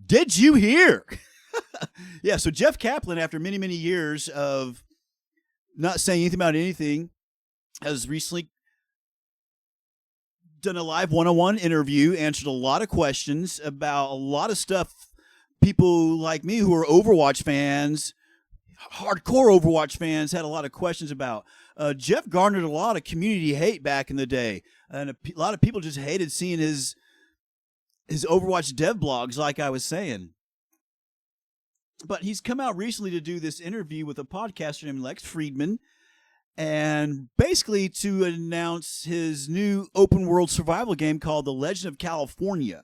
Did you hear? Yeah, so Jeff Kaplan, after many, many years of not saying anything about anything, has recently done a live one-on-one interview, answered a lot of questions about a lot of stuff people like me who are Overwatch fans, hardcore Overwatch fans, had a lot of questions about. Jeff garnered a lot of community hate back in the day, and a lot of people just hated seeing his Overwatch dev blogs, like I was saying. But he's come out recently to do this interview with a podcaster named Lex Friedman, and basically to announce his new open world survival game called The Legend of California.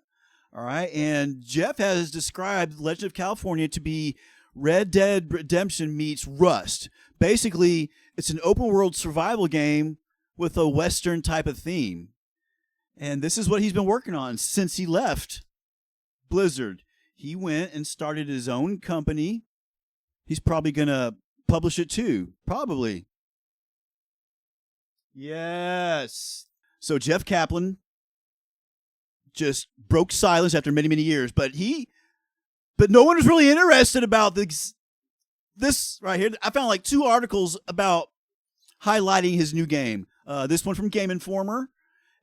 All right, and Jeff has described Legend of California to be Red Dead Redemption meets Rust. Basically, it's an open world survival game with a Western type of theme. And this is what he's been working on since he left Blizzard. He went and started his own company. He's probably going to publish it too. Probably. Yes. So Jeff Kaplan just broke silence after many, many years. But no one was really interested about this right here. I found like 2 articles about highlighting his new game. This one from Game Informer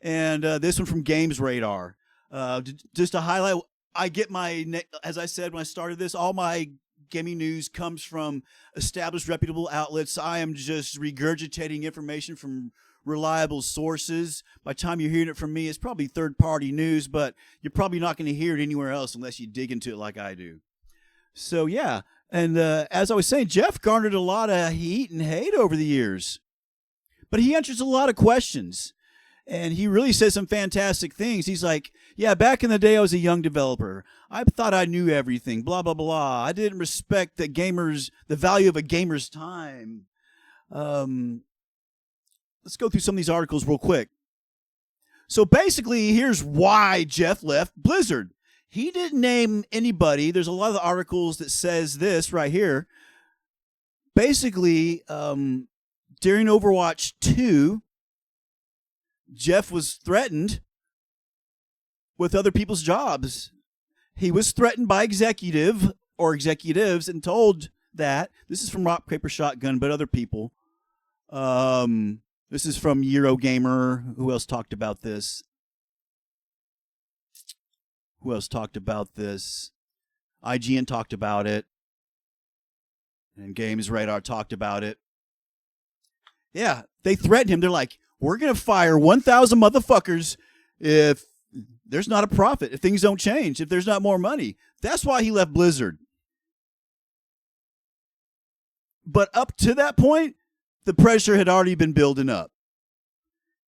and this one from Games Radar. Just to highlight, I get as I said when I started this, all my gaming news comes from established reputable outlets. I am just regurgitating information from reliable sources. By the time you're hearing it from me, it's probably third-party news, but you're probably not going to hear it anywhere else unless you dig into it like I do. So, yeah. And as I was saying, Jeff garnered a lot of heat and hate over the years. But he answers a lot of questions. And he really says some fantastic things. He's like, yeah, back in the day, I was a young developer. I thought I knew everything, blah, blah, blah. I didn't respect the value of a gamer's time. Let's go through some of these articles real quick. So basically, here's why Jeff left Blizzard. He didn't name anybody. There's a lot of the articles that says this right here. Basically, during Overwatch 2, Jeff was threatened with other people's jobs. He was threatened by executives and told that. This is from Rock, Paper, Shotgun, but other people. This is from Eurogamer. Who else talked about this? IGN talked about it. And Games Radar talked about it. Yeah, they threatened him. They're like, we're going to fire 1,000 motherfuckers if there's not a profit, if things don't change, if there's not more money. That's why he left Blizzard. But up to that point, the pressure had already been building up.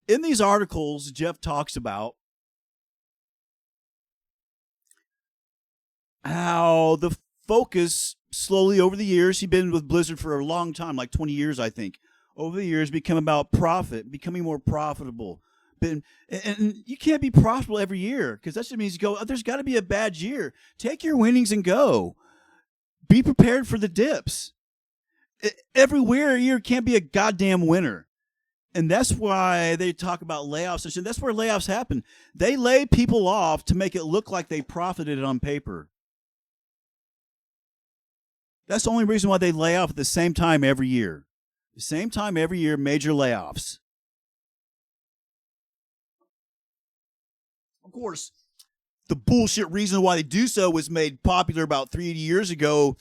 In these articles, Jeff talks about how the focus slowly over the years, he'd been with Blizzard for a long time, like 20 years, I think. Over the years, become about profit, becoming more profitable. And you can't be profitable every year because that just means you go, there's got to be a bad year. Take your winnings and go. Be prepared for the dips. Every year can't be a goddamn winner. And that's why they talk about layoffs and shit. That's where layoffs happen. They lay people off to make it look like they profited on paper. That's the only reason why they lay off at the same time every year. The same time every year, major layoffs. Of course, the bullshit reason why they do so was made popular about 3 years ago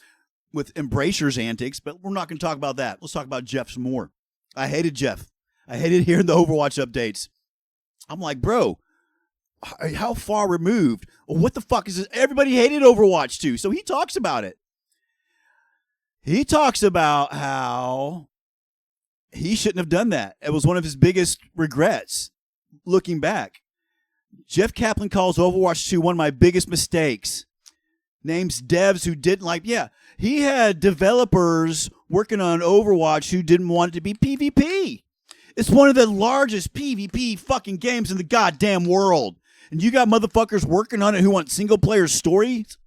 with Embracer's antics, but we're not going to talk about that. Let's talk about Jeff some more. I hated Jeff. I hated hearing the Overwatch updates. I'm like, bro, how far removed? What the fuck is this? Everybody hated Overwatch 2, so he talks about it. He talks about how he shouldn't have done that. It was one of his biggest regrets, looking back. Jeff Kaplan calls Overwatch 2 one of my biggest mistakes. Names devs who didn't like... Yeah, he had developers working on Overwatch who didn't want it to be PvP. It's one of the largest PvP fucking games in the goddamn world. And you got motherfuckers working on it who want single-player stories?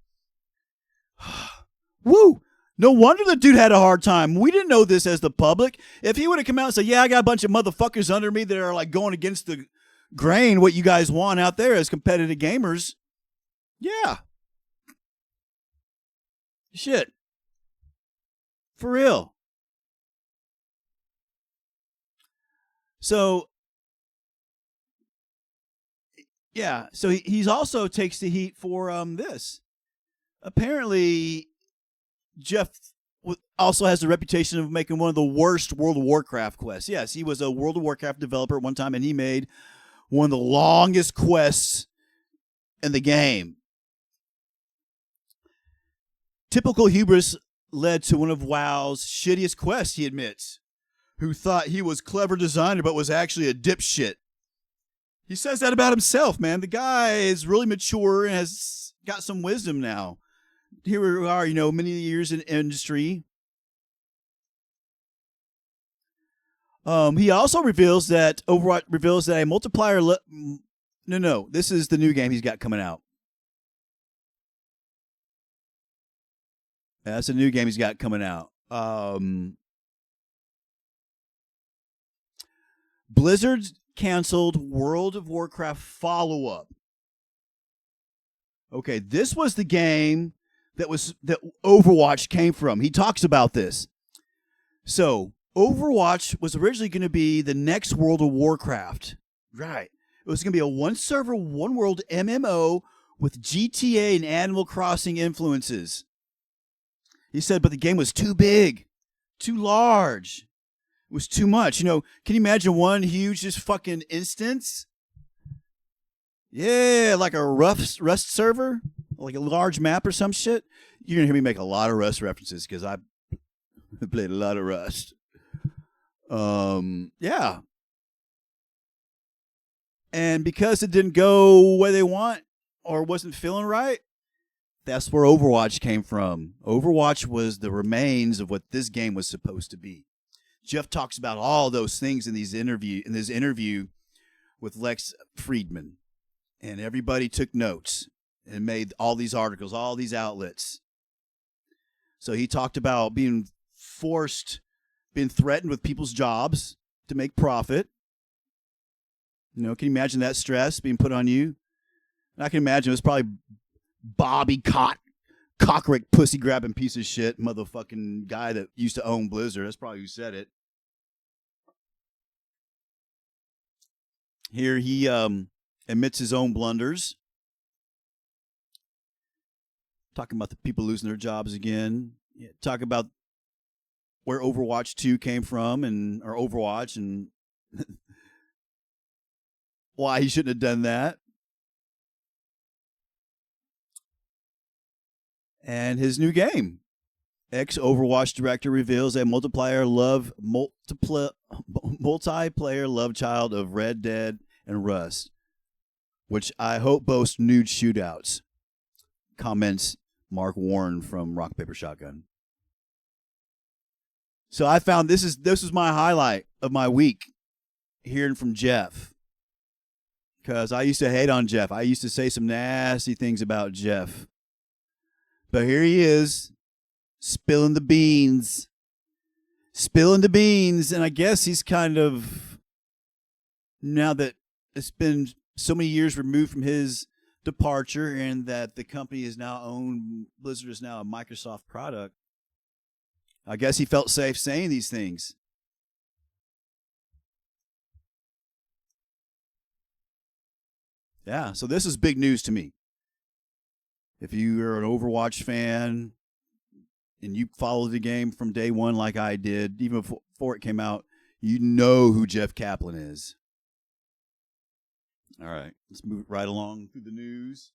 Woo! No wonder the dude had a hard time. We didn't know this as the public. If he would have come out and said, yeah, I got a bunch of motherfuckers under me that are like going against the grain, what you guys want out there as competitive gamers. Yeah. Shit. For real. So, yeah. So he's also takes the heat for this. Apparently, Jeff also has the reputation of making one of the worst World of Warcraft quests. Yes, he was a World of Warcraft developer at one time, and he made one of the longest quests in the game. Typical hubris led to one of WoW's shittiest quests, he admits, who thought he was clever designer but was actually a dipshit. He says that about himself, man. The guy is really mature and has got some wisdom now. Here we are, many years in industry. He also reveals that Overwatch reveals that a multiplier. No, this is the new game he's got coming out. That's a new game he's got coming out. Blizzard canceled World of Warcraft follow-up. Okay, this was the game that Overwatch came from. He talks about this. So, Overwatch was originally going to be the next World of Warcraft. Right. It was going to be a one-server, one-world MMO with GTA and Animal Crossing influences. He said, but the game was too big, too large. It was too much. Can you imagine one huge just fucking instance? Yeah, like a Rust server, like a large map or some shit. You're going to hear me make a lot of Rust references because I played a lot of Rust. Yeah. And because it didn't go where they want or wasn't feeling right, that's where Overwatch came from. Overwatch was the remains of what this game was supposed to be. Jeff talks about all those things in this interview with Lex Friedman. And everybody took notes and made all these articles, all these outlets. So he talked about being threatened with people's jobs to make profit. Can you imagine that stress being put on you? And I can imagine it was probably Bobby Cockrick, pussy grabbing piece of shit, motherfucking guy that used to own Blizzard. That's probably who said it. Here he admits his own blunders. Talking about the people losing their jobs again. Yeah, talk about where Overwatch 2 came from or Overwatch and why he shouldn't have done that. And his new game. Ex-Overwatch director reveals a multiplayer love child of Red Dead and Rust, which I hope boasts nude shootouts, comments Mark Warren from Rock Paper Shotgun. So I found this was my highlight of my week, hearing from Jeff. Because I used to hate on Jeff. I used to say some nasty things about Jeff. But here he is, spilling the beans. And I guess he's kind of, now that it's been so many years removed from his departure and that the company is now owned, Blizzard is now a Microsoft product, I guess he felt safe saying these things. Yeah, so this is big news to me. If you are an Overwatch fan and you followed the game from day one like I did, even before it came out, you know who Jeff Kaplan is. All right, let's move right along through the news.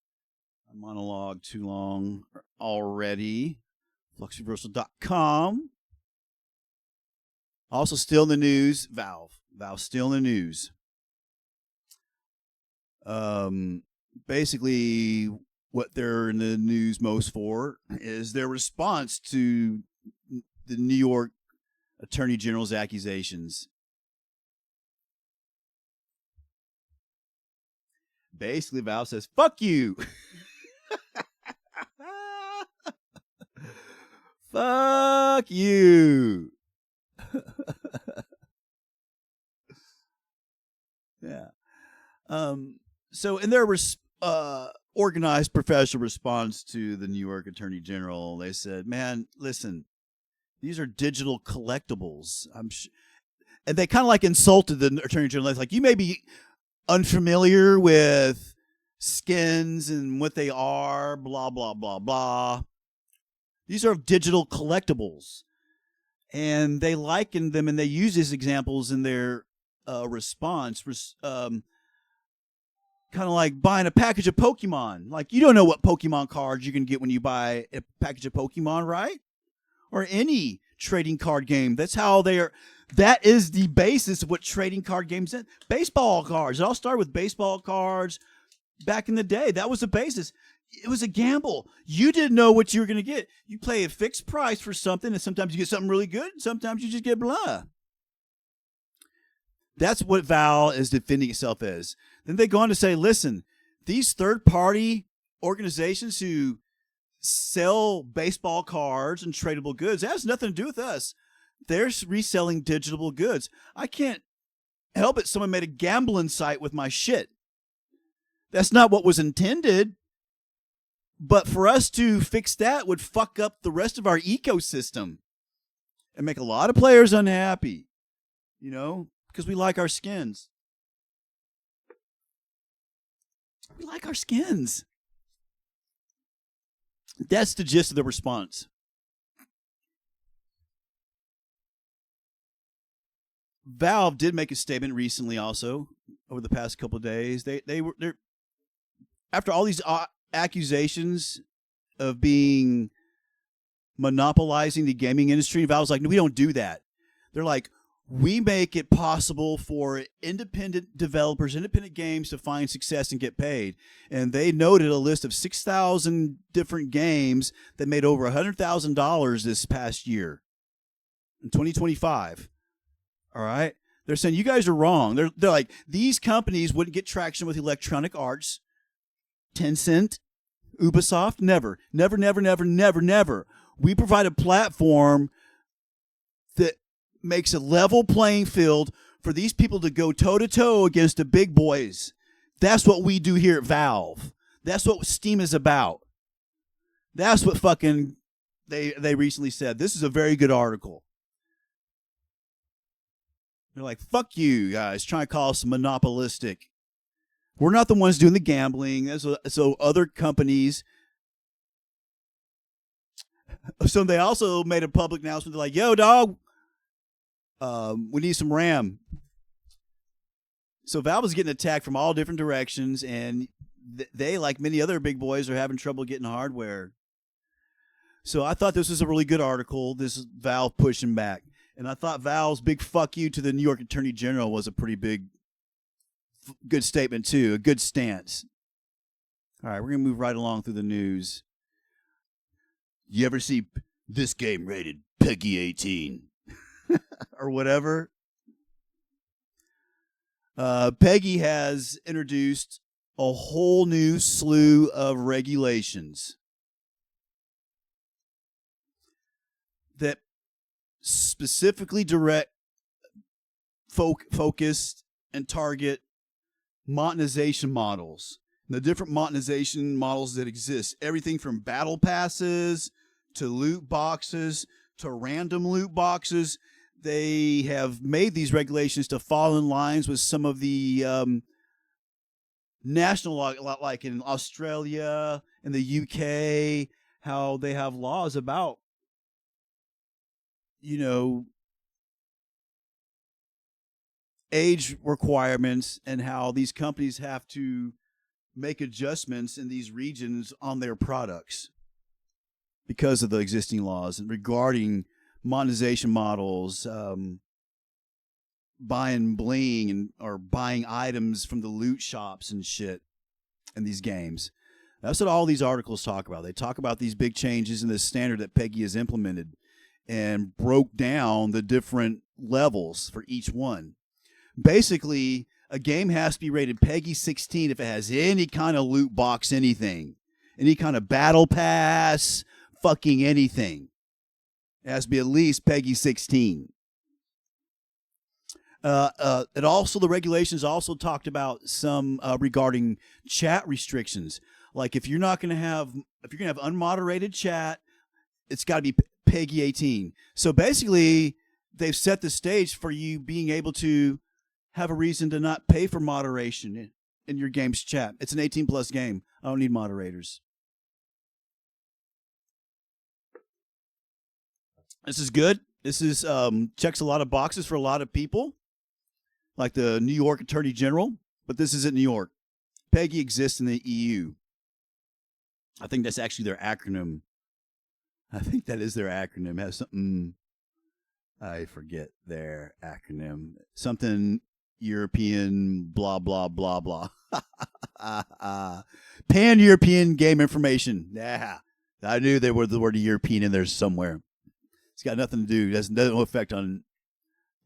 My monologue too long already. Fluxreversal.com. Also still in the news, Valve. Valve still in the news. Basically, what they're in the news most for is their response to the New York Attorney General's accusations. Basically, Valve says, fuck you. Fuck you. Yeah. So in their organized professional response to the New York Attorney General. They said, "Man, listen, these are digital collectibles." And they kind of like insulted the Attorney General. It's like, you may be unfamiliar with skins and what they are, blah blah blah blah. These are digital collectibles, and they liken them and they use these examples in their response. Kind of like buying a package of Pokemon. Like, you don't know what Pokemon cards you can get when you buy a package of Pokemon, right? Or any trading card game. That's how they are. That is the basis of what trading card games is. Baseball cards. It all started with baseball cards back in the day. That was the basis. It was a gamble. You didn't know what you were going to get. You pay a fixed price for something, and sometimes you get something really good, and sometimes you just get blah. That's what Valve is defending itself as. Then they go on to say, listen, these third-party organizations who sell baseball cards and tradable goods, that has nothing to do with us. They're reselling digital goods. I can't help it. Someone made a gambling site with my shit. That's not what was intended. But for us to fix that would fuck up the rest of our ecosystem and make a lot of players unhappy, you know, because we like our skins. We like our skins. That's the gist of the response. Valve did make a statement recently also over the past couple of days. They're after all these accusations of being monopolizing the gaming industry, Valve's like, no, we don't do that. They're like, we make it possible for independent developers, independent games to find success and get paid. And they noted a list of 6,000 different games that made over $100,000 this past year in 2025. All right. They're saying you guys are wrong. They're like, these companies wouldn't get traction with Electronic Arts, Tencent, Ubisoft. Never. We provide a platform that makes a level playing field for these people to go toe-to-toe against the big boys. That's what we do here at Valve. That's what Steam is about. That's what fucking they recently said. This is a very good article. They're like, fuck you guys, trying to call us monopolistic. We're not the ones doing the gambling. So other companies. So they also made a public announcement. They're like, yo, dog, we need some RAM. So Valve is getting attacked from all different directions, and they, like many other big boys, are having trouble getting hardware. So I thought this was a really good article. This is Valve pushing back. And I thought Valve's big fuck you to the New York Attorney General was a pretty good statement, too. A good stance. All right, we're going to move right along through the news. You ever see this game rated PEGI 18? Or whatever? PEGI has introduced a whole new slew of regulations that specifically focused and target monetization models. The different monetization models that exist. Everything from battle passes to loot boxes to random loot boxes. They have made these regulations to fall in lines with some of the national law, like in Australia and the UK, how they have laws about, you know, age requirements and how these companies have to make adjustments in these regions on their products because of the existing laws and regarding monetization models, buying bling or buying items from the loot shops and shit in these games. That's what all these articles talk about. They talk about these big changes in the standard that PEGI has implemented and broke down the different levels for each one. Basically, a game has to be rated PEGI 16 if it has any kind of loot box, anything. Any kind of battle pass, fucking anything. It has to be at least PEGI 16. The regulations also talked about some regarding chat restrictions. Like if you're gonna have unmoderated chat, it's got to be PEGI 18. So basically, they've set the stage for you being able to have a reason to not pay for moderation in your game's chat. It's an 18 plus game. I don't need moderators. This is good. This is checks a lot of boxes for a lot of people, like the New York Attorney General. But this isn't New York. PEGI exists in the EU. I think that's actually their acronym. I think that is their acronym. It has something, I forget their acronym. Something European blah, blah, blah, blah. Pan-European Game Information. Yeah. I knew there was the word European in there somewhere. It's got nothing to do. It has no effect on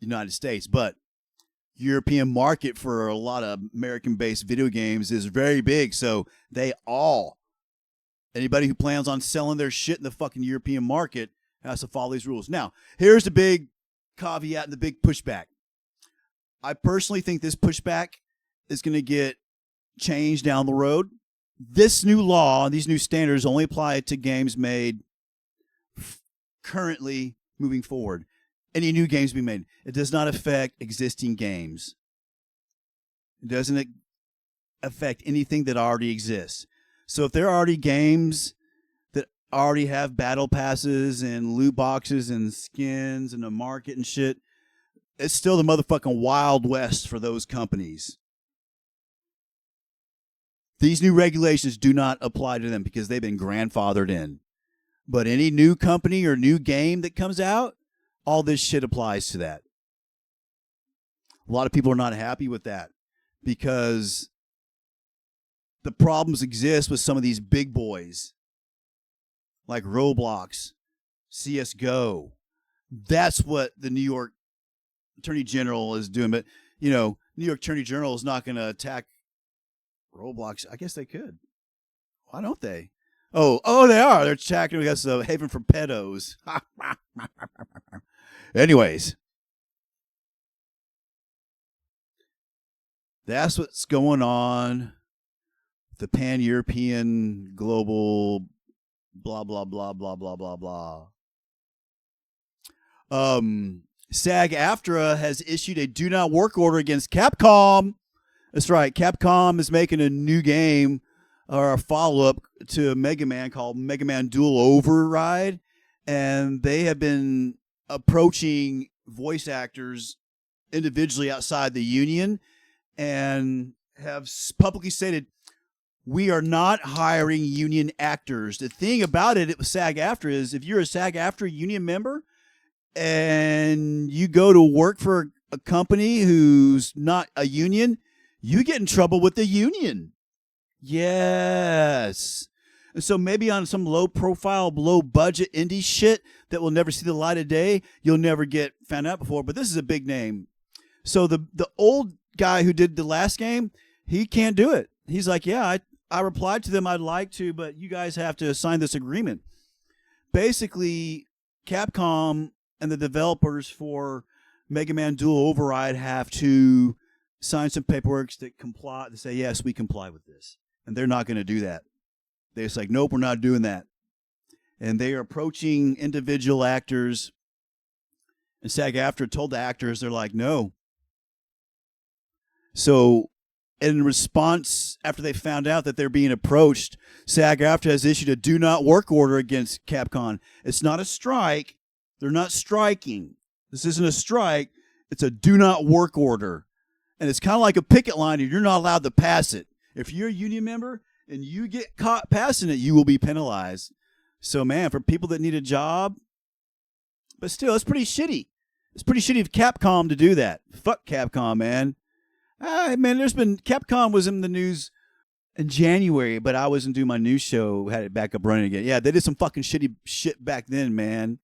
the United States. But European market for a lot of American-based video games is very big. So anybody who plans on selling their shit in the fucking European market has to follow these rules. Now, here's the big caveat and the big pushback. I personally think this pushback is going to get changed down the road. This new law, these new standards only apply to games made currently moving forward. Any new games being made. It does not affect existing games. It doesn't affect anything that already exists. So if there are already games that already have battle passes and loot boxes and skins and a market and shit, it's still the motherfucking Wild West for those companies. These new regulations do not apply to them because they've been grandfathered in. But any new company or new game that comes out, all this shit applies to that. A lot of people are not happy with that because the problems exist with some of these big boys like Roblox, CSGO. That's what the New York Attorney General is doing. But, New York Attorney General is not going to attack Roblox. I guess they could. Why don't they? Oh, they are. They're attacking because of Haven for Pedos. Anyways, that's what's going on. The pan-European global blah, blah, blah, blah, blah, blah, blah. SAG-AFTRA has issued a do not work order against Capcom. That's right. Capcom is making a new game or a follow-up to Mega Man called Mega Man Duel Override. And they have been approaching voice actors individually outside the union and have publicly stated, we are not hiring union actors. The thing about it with SAG-AFTRA is if you're a SAG-AFTRA union member and you go to work for a company who's not a union, you get in trouble with the union. Yes. And so maybe on some low-profile, low-budget indie shit that will never see the light of day, you'll never get found out before. But this is a big name. So the old guy who did the last game, he can't do it. He's like, yeah, I replied to them I'd like to, but you guys have to sign this agreement. Basically, Capcom and the developers for Mega Man Duel Override have to sign some paperwork that comply, to say, yes, we comply with this. And they're not going to do that. They're just like, nope, we're not doing that. And they are approaching individual actors. And SAG-AFTRA told the actors, they're like, no. So in response, after they found out that they're being approached, SAG-AFTRA has issued a do not work order against Capcom. It's not a strike. They're not striking. This isn't a strike. It's a do not work order. And it's kind of like a picket line, and you're not allowed to pass it. If you're a union member and you get caught passing it, you will be penalized. So, man, for people that need a job, but still, it's pretty shitty. It's pretty shitty of Capcom to do that. Fuck Capcom, man. Man, Capcom was in the news in January, but I wasn't doing my news show, had it back up running again. Yeah, they did some fucking shitty shit back then, man.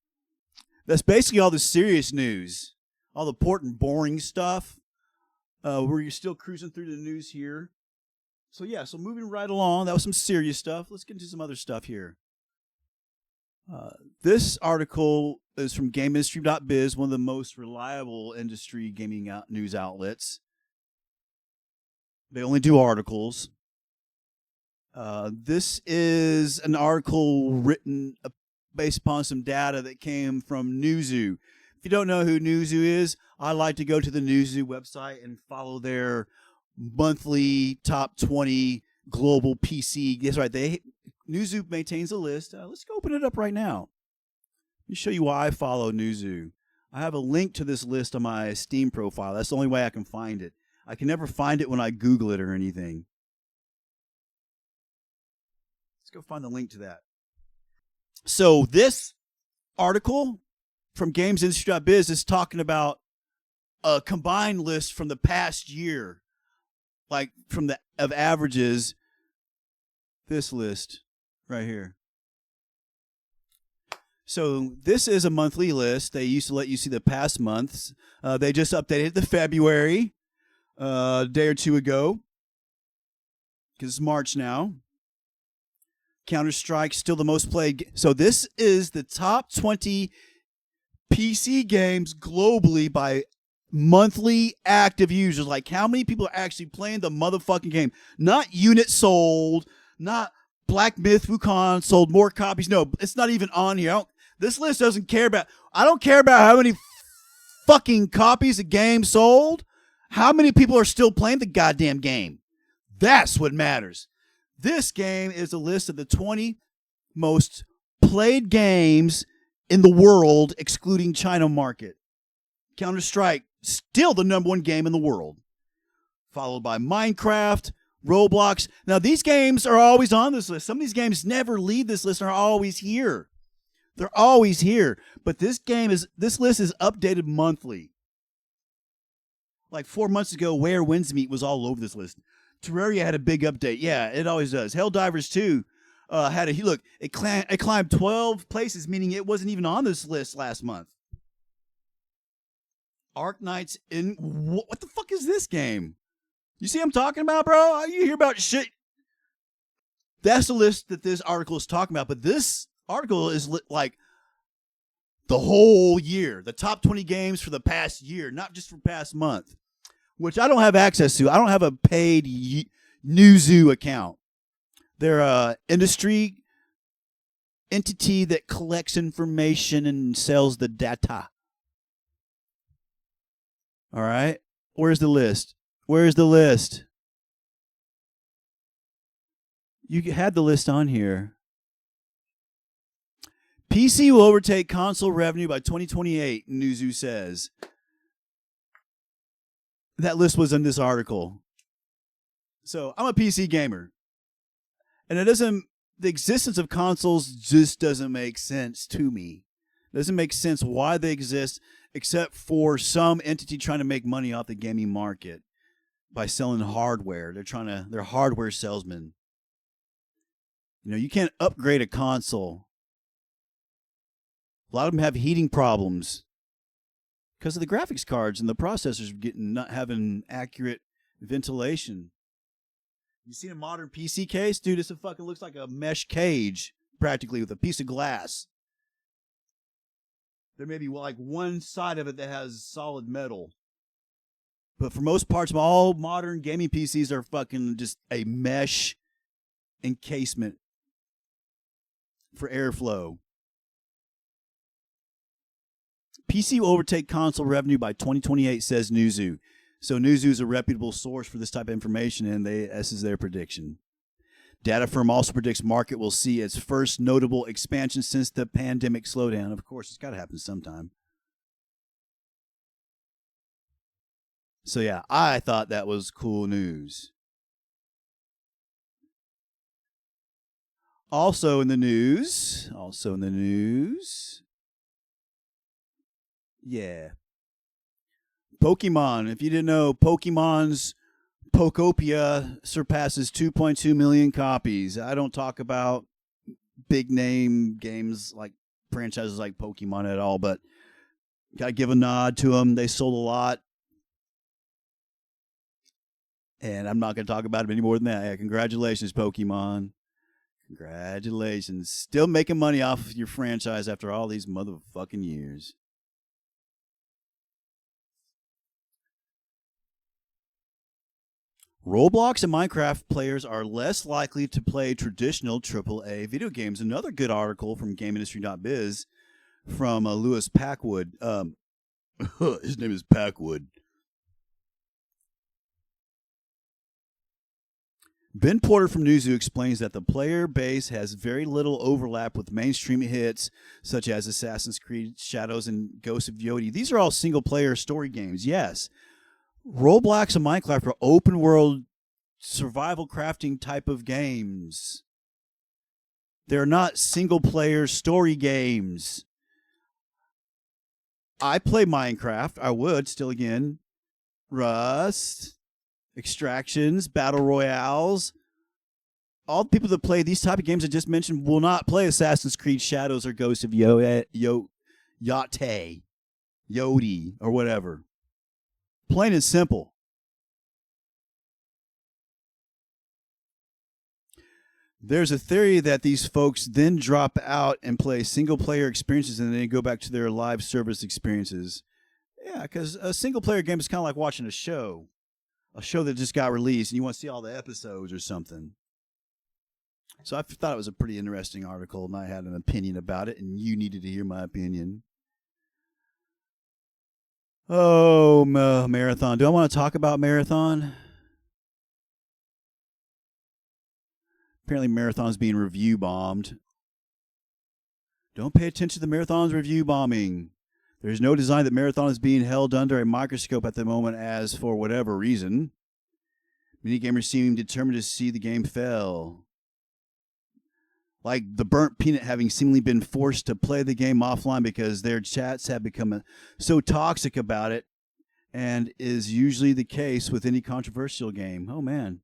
That's basically all the serious news. All the important, boring stuff. Where you're still cruising through the news here. So, yeah, so moving right along, that was some serious stuff. Let's get into some other stuff here. This article is from GameIndustry.biz, one of the most reliable industry gaming news outlets. They only do articles. This is an article written based upon some data that came from Newzoo. If you don't know who Newzoo is, I like to go to the Newzoo website and follow their monthly top 20 global PC. That's right. Newzoo maintains a list. Let's go open it up right now. Let me show you why I follow Newzoo. I have a link to this list on my Steam profile. That's the only way I can find it. I can never find it when I Google it or anything. Let's go find the link to that. So this article from GamesIndustry.biz is talking about a combined list from the past year, like of averages. This list right here. So this is a monthly list. They used to let you see the past months. They just updated it to February a day or two ago because it's March now. Counter-Strike still the most played. So this is the top 20 PC games globally by monthly active users. Like how many people are actually playing the motherfucking game. Not units sold, not Black Myth Wukong sold more copies. No, it's not even on here. This list doesn't care about. I don't care about how many fucking copies a game sold. How many people are still playing the goddamn game? That's what matters. This game is a list of the 20 most played games in the world, excluding China market. Counter-Strike, still the #1 game in the world. Followed by Minecraft, Roblox. Now, these games are always on this list. Some of these games never leave this list and are always here. They're always here. But this list is updated monthly. Like 4 months ago, Where Winds Meet was all over this list. Terraria had a big update. Yeah, it always does. Helldivers 2 had look. It climbed 12 places, meaning it wasn't even on this list last month. Ark Knights in what the fuck is this game? You see what I'm talking about, bro? You hear about shit. That's the list that this article is talking about. But this article is like the whole year, the top 20 games for the past year, not just for past month, which I don't have access to. I don't have a paid Newzoo account. They're an industry entity that collects information and sells the data. All right. Where's the list? Where's the list? You had the list on here. PC will overtake console revenue by 2028, Newzoo says. That list was in this article. So I'm a PC gamer. And the existence of consoles just doesn't make sense to me. It doesn't make sense why they exist, except for some entity trying to make money off the gaming market by selling hardware. They're hardware salesmen. You know, you can't upgrade a console. A lot of them have heating problems because of the graphics cards and the processors not having accurate ventilation. You seen a modern PC case? Dude, it fucking looks like a mesh cage, practically, with a piece of glass. There may be like one side of it that has solid metal. But for most parts, all modern gaming PCs are fucking just a mesh encasement for airflow. PC will overtake console revenue by 2028, says Newzoo. So Newzoo is a reputable source for this type of information, and this is their prediction. Data firm also predicts market will see its first notable expansion since the pandemic slowdown. Of course, it's got to happen sometime. So yeah, I thought that was cool news. Also in the news. Yeah. Pokemon. If you didn't know, Pokemon's Pokopia surpasses 2.2 million copies. I don't talk about big name games like franchises like Pokemon at all, but gotta give a nod to them. They sold a lot. And I'm not going to talk about them any more than that. Yeah, congratulations, Pokemon. Congratulations. Still making money off of your franchise after all these motherfucking years. Roblox and Minecraft players are less likely to play traditional AAA video games. Another good article from GameIndustry.biz from Lewis Packwood. His name is Packwood. Ben Porter from Newzoo explains that the player base has very little overlap with mainstream hits such as Assassin's Creed Shadows and Ghost of Yodi. These are all single-player story games, yes. Roblox and Minecraft are open-world survival crafting type of games. They're not single-player story games. I play Minecraft. I would, still again. Rust. Extractions, battle royales. All the people that play these type of games I just mentioned will not play Assassin's Creed Shadows or Ghost of Yodi, or whatever. Plain and simple. There's a theory that these folks then drop out and play single-player experiences and then they go back to their live service experiences. Yeah, because a single-player game is kind of like watching a show that just got released and you want to see all the episodes or something. So I thought it was a pretty interesting article and I had an opinion about it and you needed to hear my opinion. Oh, Marathon. Do I want to talk about Marathon? Apparently Marathon's being review bombed. Don't pay attention to the Marathon's review bombing. There's no design that Marathon is being held under a microscope at the moment as for whatever reason. Many gamers seem determined to see the game fail. Like the Burnt Peanut having seemingly been forced to play the game offline because their chats have become so toxic about it and is usually the case with any controversial game. Oh, man.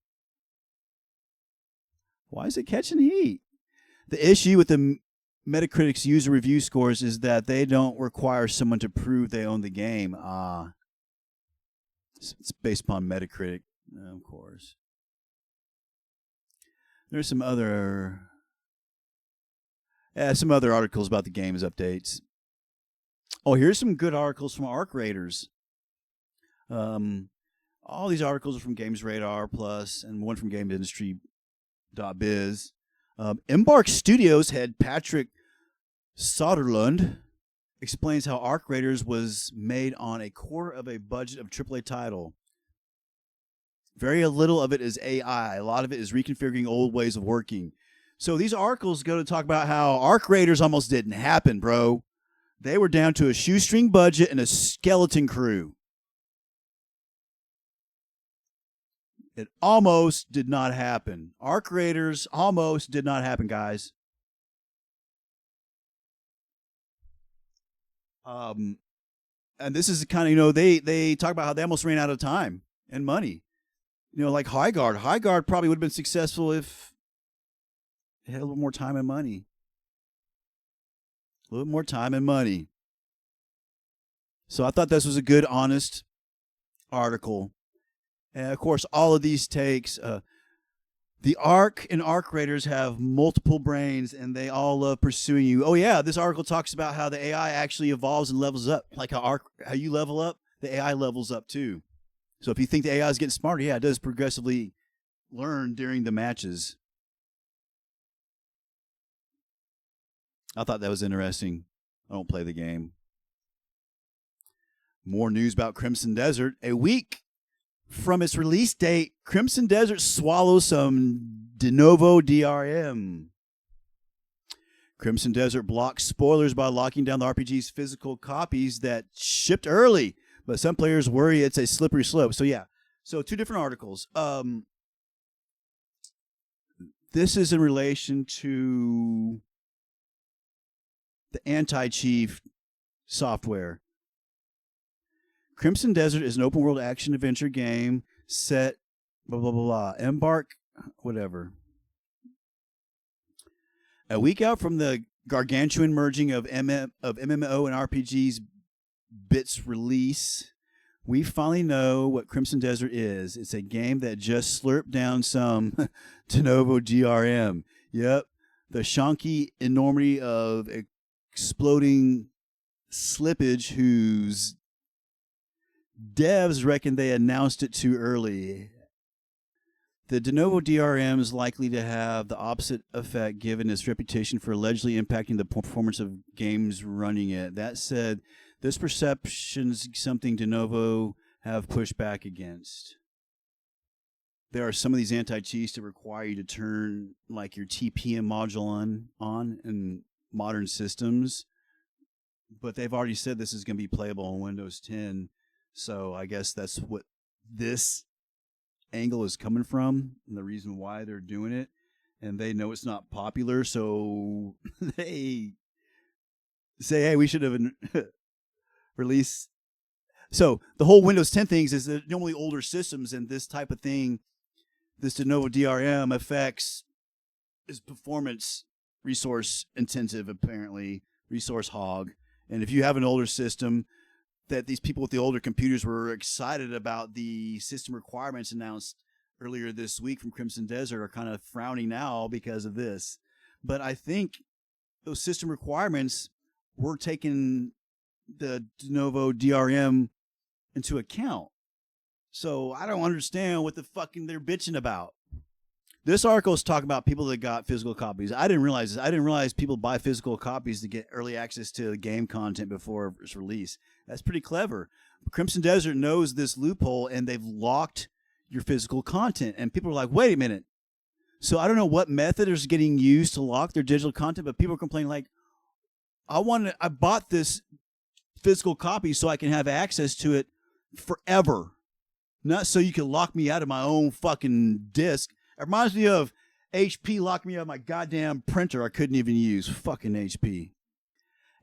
Why is it catching heat? The issue with the Metacritic's user review scores is that they don't require someone to prove they own the game. It's based upon Metacritic, of course. There's some other articles about the game's updates. Oh, here's some good articles from Arc Raiders. All these articles are from Games Radar Plus and one from GameIndustry.biz. Embark Studios head Patrick Soderlund explains how Arc Raiders was made on a quarter of a budget of AAA title. Very little of it is AI. A lot of it is reconfiguring old ways of working. So these articles go to talk about how Arc Raiders almost didn't happen, bro. They were down to a shoestring budget and a skeleton crew. It almost did not happen. Arc Raiders almost did not happen, guys. And this is kind of, they talk about how they almost ran out of time and money. Like High Guard. High Guard probably would have been successful if it had a little more time and money. A little more time and money. So I thought this was a good, honest article. And, of course, all of these takes, the Arc and Arc Raiders have multiple brains, and they all love pursuing you. Oh, yeah, this article talks about how the AI actually evolves and levels up. Like how you level up, the AI levels up, too. So if you think the AI is getting smarter, yeah, it does progressively learn during the matches. I thought that was interesting. I don't play the game. More news about Crimson Desert. A week from its release date, Crimson Desert swallows some de novo DRM. Crimson Desert blocks spoilers by locking down the RPG's physical copies that shipped early, but some players worry it's a slippery slope. So yeah, so two different articles. This is in relation to the anti-cheat software. Crimson Desert is an open-world action-adventure game set, blah, blah, blah, blah. Embark, whatever. A week out from the gargantuan merging of MMO and RPG's bits release, we finally know what Crimson Desert is. It's a game that just slurped down some de novo DRM. Yep, the shonky enormity of exploding slippage whose devs reckon they announced it too early. The de novo DRM is likely to have the opposite effect given its reputation for allegedly impacting the performance of games running it. That said, this perception is something de novo have pushed back against. There are some of these anti-cheats that require you to turn like your TPM module on in modern systems, but they've already said this is going to be playable on Windows 10, so I guess that's what this angle is coming from and the reason why they're doing it, and they know it's not popular, so they say, hey, we should have released. So the whole Windows 10 things is that normally older systems and this type of thing, this de novo DRM affects is performance resource intensive, apparently, resource hog. And if you have an older system, that these people with the older computers were excited about the system requirements announced earlier this week from Crimson Desert are kind of frowning now because of this. But I think those system requirements were taking the de novo DRM into account. So I don't understand what the fucking they're bitching about. This article is talking about people that got physical copies. I didn't realize this. I didn't realize people buy physical copies to get early access to the game content before its release. That's pretty clever. Crimson Desert knows this loophole, and they've locked your physical content. And people are like, wait a minute. So I don't know what method is getting used to lock their digital content, but people are complaining like, I bought this physical copy so I can have access to it forever. Not so you can lock me out of my own fucking disc. It reminds me of HP locked me out of my goddamn printer I couldn't even use. Fucking HP.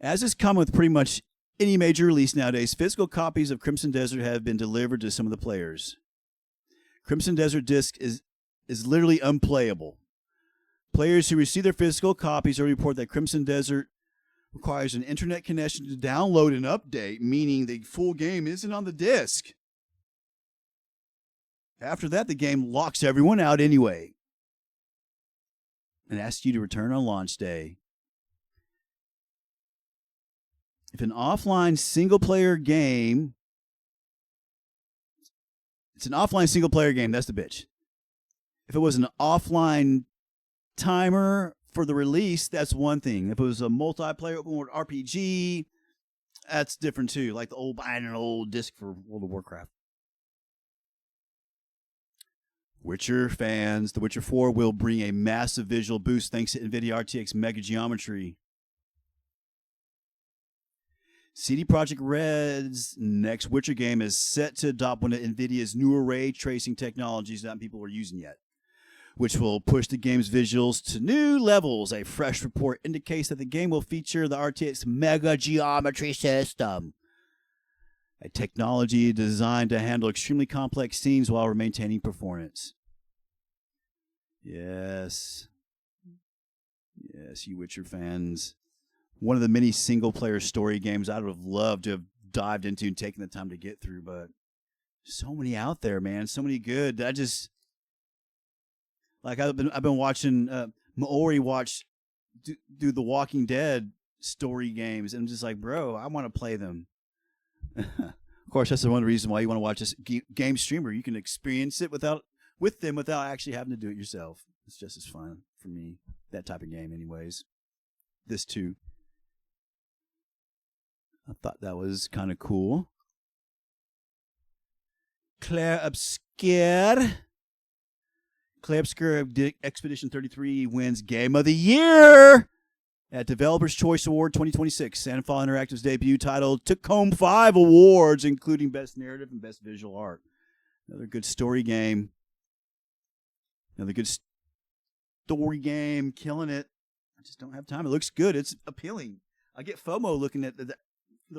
As is common with pretty much any major release nowadays, physical copies of Crimson Desert have been delivered to some of the players. Crimson Desert disc is literally unplayable. Players who receive their physical copies will report that Crimson Desert requires an internet connection to download and update, meaning the full game isn't on the disc. After that, the game locks everyone out anyway and asks you to return on launch day. If an offline single-player game... It's an offline single-player game, that's the bitch. If it was an offline timer for the release, that's one thing. If it was a multiplayer open world RPG, that's different too. Like buying an old disc for World of Warcraft. Witcher fans, The Witcher 4 will bring a massive visual boost thanks to NVIDIA RTX Mega Geometry. CD Projekt Red's next Witcher game is set to adopt one of NVIDIA's newer ray tracing technologies that people are using yet, which will push the game's visuals to new levels. A fresh report indicates that the game will feature the RTX Mega Geometry system, a technology designed to handle extremely complex scenes while maintaining performance. Yes, you Witcher fans. One of the many single-player story games I would have loved to have dived into and taken the time to get through, but so many out there, man. So many good. I've been watching Maori watch do the Walking Dead story games, and I'm just like, bro, I want to play them. Of course, that's one of the reasons why you want to watch this game streamer. You can experience it with them without actually having to do it yourself. It's just as fun for me, that type of game anyways. This too. I thought that was kind of cool. Claire Obscure Expedition 33 wins Game of the Year at Developers Choice Award 2026. Sandfall Interactive's debut title took home 5 awards, including Best Narrative and Best Visual Art. Another good story game. Killing it. I just don't have time. It looks good. It's appealing. I get FOMO looking at the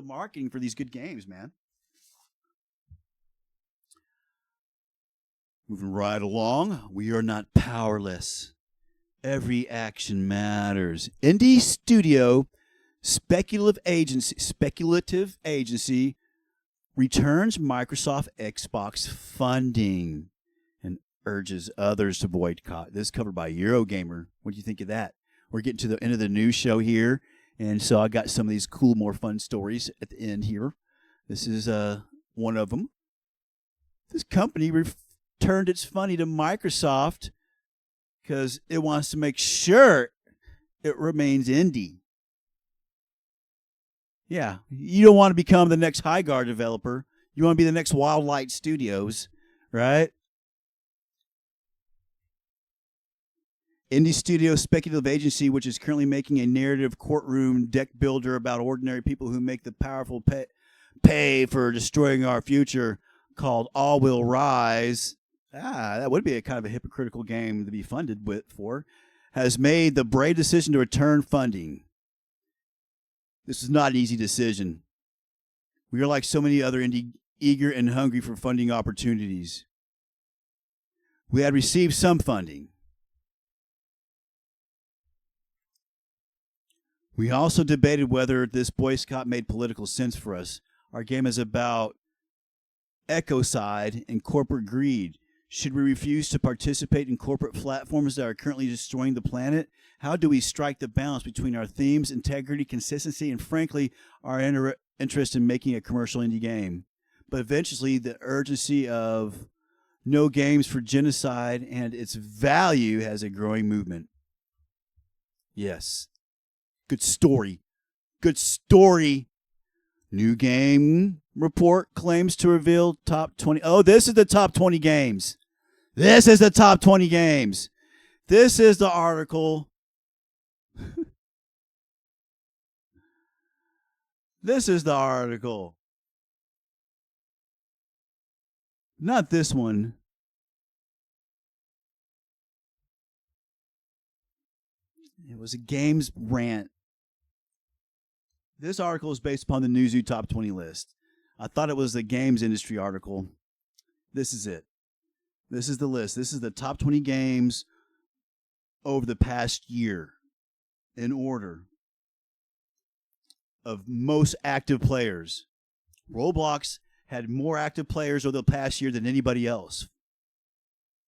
marketing for these good games, man. Moving right along. We are not powerless. Every action matters. Indie studio speculative agency returns Microsoft Xbox funding and urges others to boycott. This is covered by Eurogamer. What do you think of that? We're getting to the end of the news show here, and so I got some of these cool, more fun stories at the end here. This is one of them. This company returned its funding to Microsoft because it wants to make sure it remains indie. Yeah, you don't want to become the next Highguard developer. You want to be the next Wildlight Studios, right? Indie studio speculative agency, which is currently making a narrative courtroom deck builder about ordinary people who make the powerful pay for destroying our future, called All Will Rise. That would be a kind of a hypocritical game to be funded for. Has made the brave decision to return funding. This is not an easy decision. We are like so many other indie, eager and hungry for funding opportunities. We had received some funding. We also debated whether this boycott made political sense for us. Our game is about ecocide and corporate greed. Should we refuse to participate in corporate platforms that are currently destroying the planet? How do we strike the balance between our themes, integrity, consistency, and frankly, our interest in making a commercial indie game? But eventually, the urgency of no games for genocide and its value has a growing movement. Yes. Good story. Good story. New game report claims to reveal top 20. Oh, this is the top 20 games. This is the top 20 games. This is the article. This is the article. Not this one. It was a games rant. This article is based upon the Newzoo Top 20 list. I thought it was the games industry article. This is it. This is the list. This is the top 20 games over the past year in order of most active players. Roblox had more active players over the past year than anybody else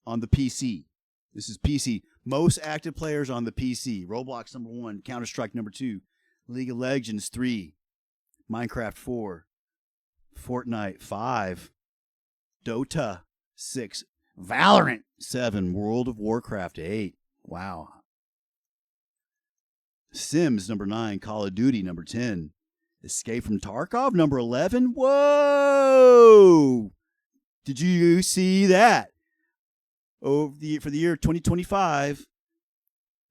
on the PC. This is PC. Most active players on the PC. Roblox number 1, Counter-Strike number 2, League of Legends 3, Minecraft 4, Fortnite 5, Dota 6, Valorant 7, World of Warcraft 8. Wow. Sims number 9, Call of Duty number 10, Escape from Tarkov number 11. Whoa! Did you see that? For the year 2025,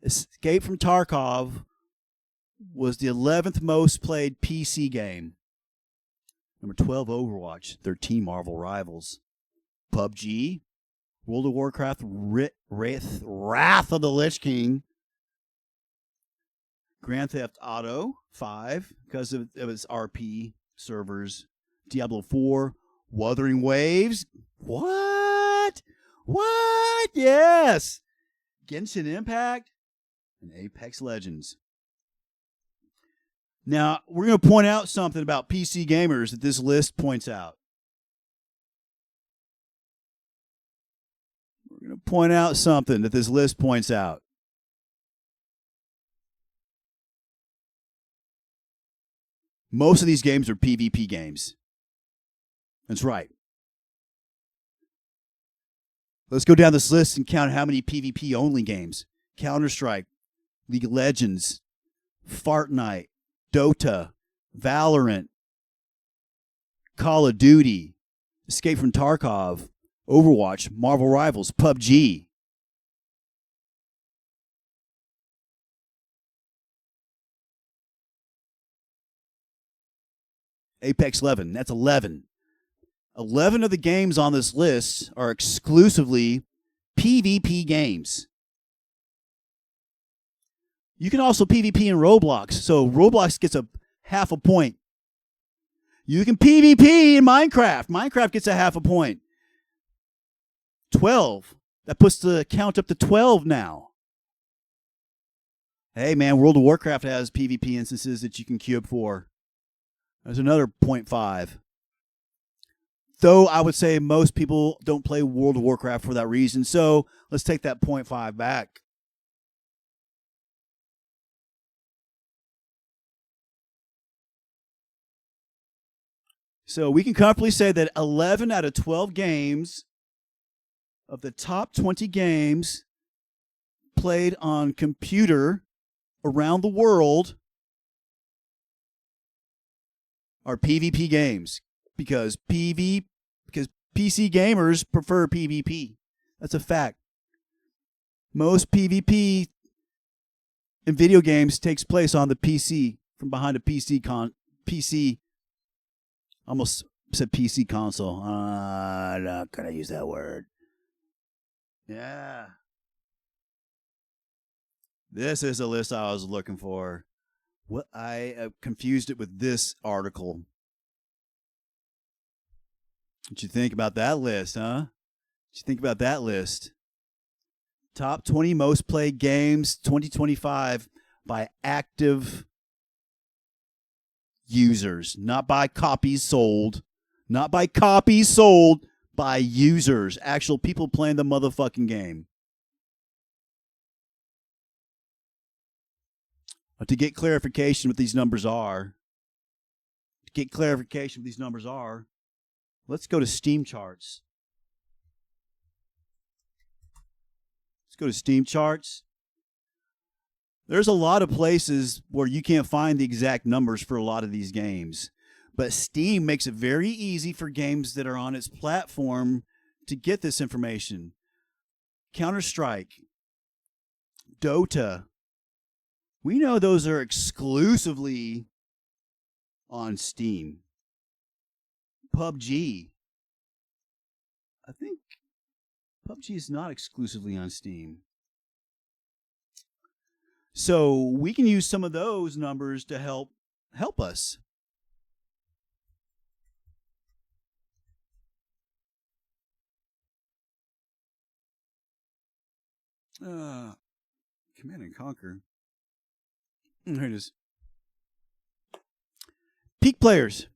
Escape from Tarkov was the 11th most played PC game. Number 12, Overwatch. 13, Marvel Rivals. PUBG, World of Warcraft, Wrath of the Lich King. Grand Theft Auto 5, because of its RP servers. Diablo 4, Wuthering Waves. What? What? Yes. Genshin Impact and Apex Legends. Now, we're going to point out something about PC gamers that this list points out. We're going to point out something that this list points out. Most of these games are PvP games. That's right. Let's go down this list and count how many PvP-only games. Counter-Strike, League of Legends, Fortnite, Dota, Valorant, Call of Duty, Escape from Tarkov, Overwatch, Marvel Rivals, PUBG. Apex 11, that's 11. 11 of the games on this list are exclusively PvP games. You can also PvP in Roblox, so Roblox gets a half a point. You can PvP in Minecraft. Minecraft gets a half a point. 12. That puts the count up to 12 now. Hey, man, World of Warcraft has PvP instances that you can queue up for. There's another 0.5. Though I would say most people don't play World of Warcraft for that reason, so let's take that 0.5 back. So we can comfortably say that 11 out of 12 games of the top 20 games played on computer around the world are PvP games because PC gamers prefer PvP. That's a fact. Most PvP in video games takes place on the PC from behind a PC. Almost said PC console. I'm not gonna use that word. Yeah. This is a list I was looking for. What I confused it with this article. What you think about that list, huh? What you think about that list? Top 20 most played games 2025 by active users, not by copies sold. Not by copies sold, by users. Actual people playing the motherfucking game. To get clarification what these numbers are, let's go to Steam charts. There's a lot of places where you can't find the exact numbers for a lot of these games. But Steam makes it very easy for games that are on its platform to get this information. Counter-Strike, Dota. We know those are exclusively on Steam. PUBG. I think PUBG is not exclusively on Steam. So we can use some of those numbers to help us. Command and Conquer. Here it is. Peak players.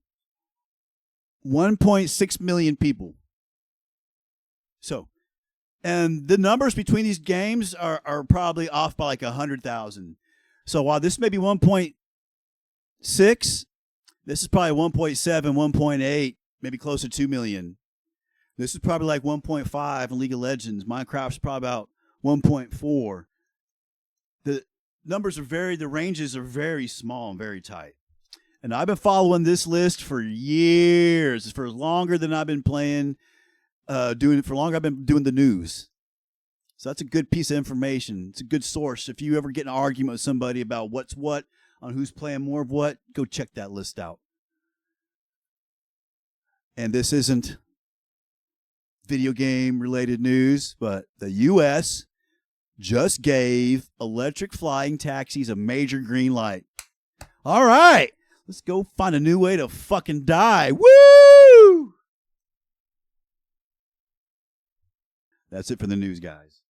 1.6 million people. So, and the numbers between these games are probably off by like 100,000. So while this may be 1.6, this is probably 1.7, 1.8, maybe close to 2 million. This is probably like 1.5 in League of Legends. Minecraft's probably about 1.4. The numbers the ranges are very small and very tight. And I've been following this list for years, for longer than I've been playing, I've been doing the news. So that's a good piece of information. It's a good source. If you ever get in an argument with somebody about what's what, on who's playing more of what, go check that list out. And this isn't video game related news, but the U.S. just gave electric flying taxis a major green light. All right, let's go find a new way to fucking die. Woo! That's it for the news, guys.